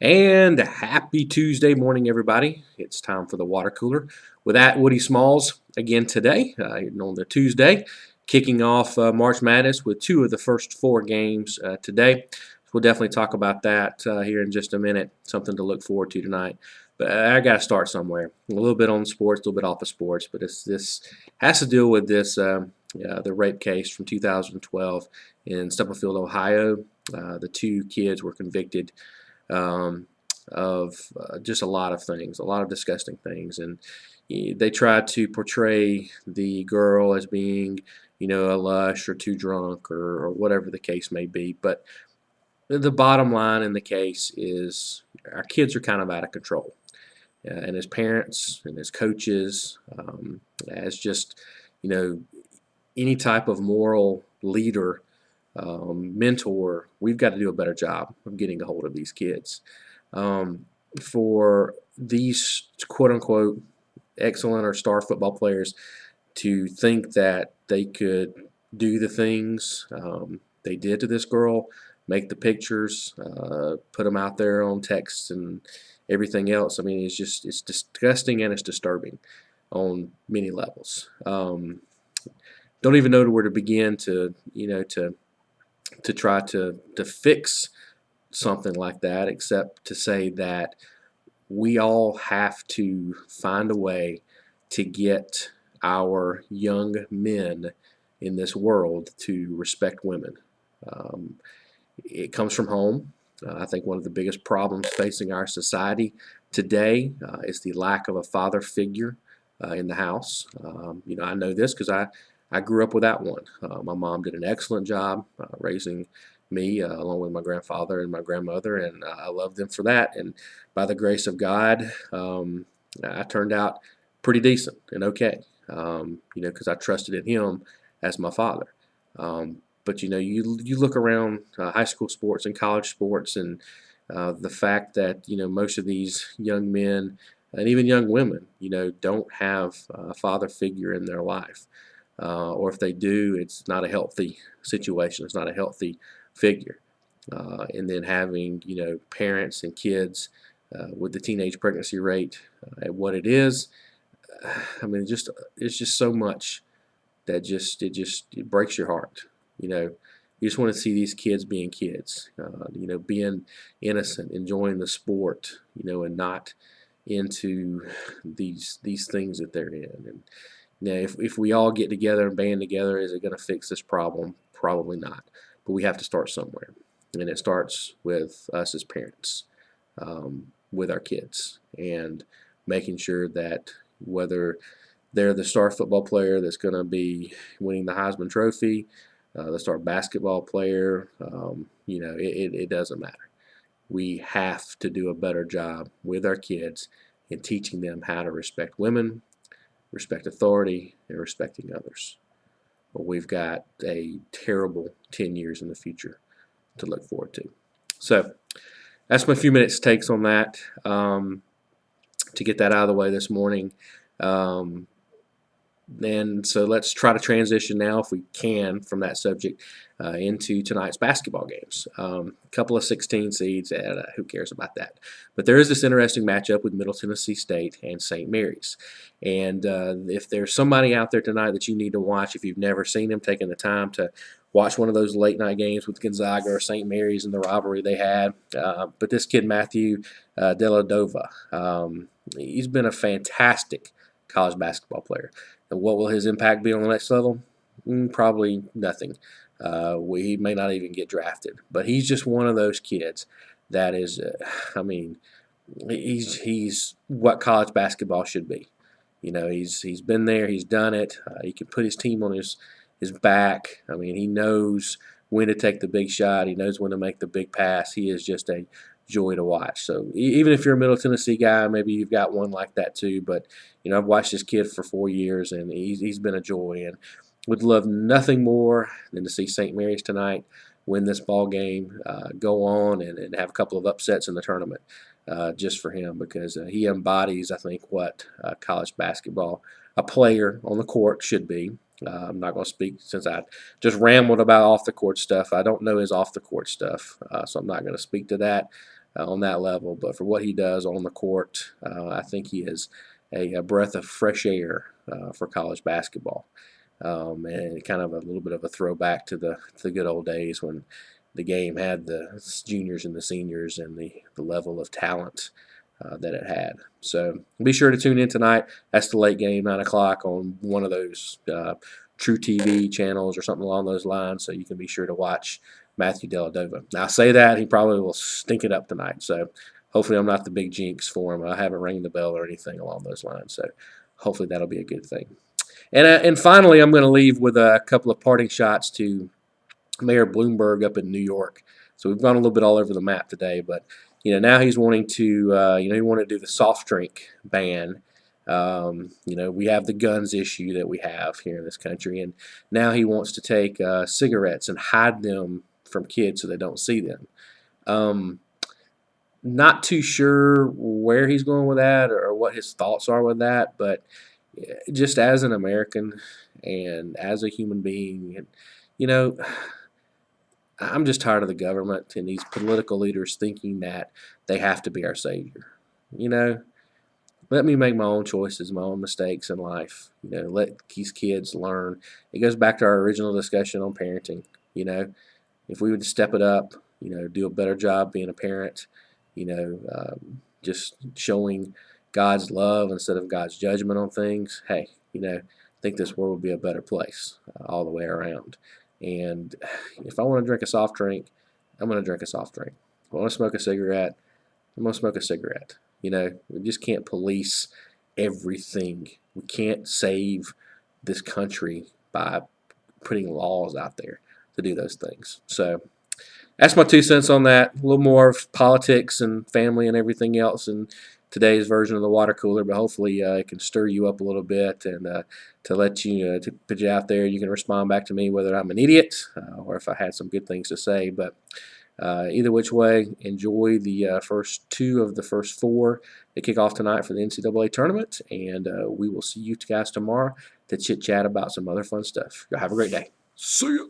And happy Tuesday morning, everybody. It's time for the water cooler with Woody Smalls again today, on the Tuesday, kicking off March Madness with two of the first four games today. So we'll definitely talk about that here in just a minute, something to look forward to tonight. But I got to start somewhere. A little bit on sports, a little bit off of sports, but this has to deal with the rape case from 2012 in Stubblefield, Ohio. The two kids were convicted um, of just a lot of things, a lot of disgusting things. And they tried to portray the girl as being, a lush or too drunk or whatever the case may be. But the bottom line in the case is our kids are kind of out of control. And as parents and as coaches, as just, you know, any type of moral leader, mentor, we've got to do a better job of getting a hold of these kids. For these quote unquote excellent or star football players to think that they could do the things they did to this girl, make the pictures, put them out there on text and everything else. I mean, it's disgusting and it's disturbing on many levels. Don't even know where to begin to try to fix something like that, except to say that we all have to find a way to get our young men in this world to respect women. Um, it comes from home. I think one of the biggest problems facing our society today is the lack of a father figure in the house. I know this because I grew up without one. My mom did an excellent job raising me along with my grandfather and my grandmother, and I love them for that. And by the grace of God, I turned out pretty decent and okay, because I trusted in Him as my father. But you look around high school sports and college sports, and the fact that most of these young men and even young women, don't have a father figure in their life, or if they do, it's not a healthy situation. It's not a healthy figure. And then having parents and kids with the teenage pregnancy rate at what it is, I mean, it's just so much that it breaks your heart. You just want to see these kids being kids, being innocent, enjoying the sport, and not into these things that they're in. And if we all get together and band together, is it going to fix this problem? Probably not. But we have to start somewhere, and it starts with us as parents, with our kids, and making sure that whether they're the star football player that's going to be winning the Heisman Trophy, the star basketball player, it doesn't matter. We have to do a better job with our kids in teaching them how to respect women, respect authority, and respecting others. But we've got a terrible 10 years in the future to look forward to. So that's my few minutes takes on that, to get that out of the way this morning. And so let's try to transition now, if we can, from that subject into tonight's basketball games. A couple of 16 seeds, and who cares about that? But there is this interesting matchup with Middle Tennessee State and St. Mary's. And if there's somebody out there tonight that you need to watch, if you've never seen them, taking the time to watch one of those late night games with Gonzaga or St. Mary's and the rivalry they had. But this kid, Matthew Dellavedova, he's been a fantastic college basketball player. And what will his impact be on the next level? Probably nothing. He may not even get drafted. But he's just one of those kids that is, he's what college basketball should be. He's been there, he's done it. He can put his team on his back. I mean, he knows when to take the big shot. He knows when to make the big pass. He is just a joy to watch. So even if you're a Middle Tennessee guy, maybe you've got one like that too. But I've watched this kid for 4 years, and he's been a joy, and would love nothing more than to see St. Mary's tonight win this ball game, go on and have a couple of upsets in the tournament, just for him, because he embodies, I think, what college basketball, a player on the court, should be. I'm not going to speak, since I just rambled about off the court stuff. I don't know his off the court stuff, so I'm not going to speak to that. on that level. But for what he does on the court, I think he is a breath of fresh air for college basketball. And kind of a little bit of a throwback to the good old days when the game had the juniors and the seniors and the level of talent that it had. So be sure to tune in tonight. That's the late game, 9 o'clock, on one of those True TV channels or something along those lines, so you can be sure to watch Matthew Dellavedova. Now, I say that, he probably will stink it up tonight, so hopefully I'm not the big jinx for him. I haven't rang the bell or anything along those lines, so hopefully that'll be a good thing. And finally, I'm going to leave with a couple of parting shots to Mayor Bloomberg up in New York. So we've gone a little bit all over the map today, but now he's wanting to, he wanted to do the soft drink ban. We have the guns issue that we have here in this country, and now he wants to take cigarettes and hide them from kids so they don't see them. Not too sure where he's going with that or what his thoughts are with that, but just as an American and as a human being, I'm just tired of the government and these political leaders thinking that they have to be our savior. Let me make my own choices, my own mistakes in life. Let these kids learn. It goes back to our original discussion on parenting. If we would step it up, do a better job being a parent, just showing God's love instead of God's judgment on things, hey, I think this world would be a better place all the way around. And if I want to drink a soft drink, I'm going to drink a soft drink. If I want to smoke a cigarette, I'm going to smoke a cigarette. We just can't police everything. We can't save this country by putting laws out there to do those things. So that's my 2 cents on that. A little more of politics and family and everything else in today's version of the water cooler, but hopefully it can stir you up a little bit and to let you, to put you out there. You can respond back to me whether I'm an idiot or if I had some good things to say. But either which way, enjoy the first 2 of the first 4 that kick off tonight for the NCAA tournament, and we will see you guys tomorrow to chit-chat about some other fun stuff. Y'all have a great day. See ya.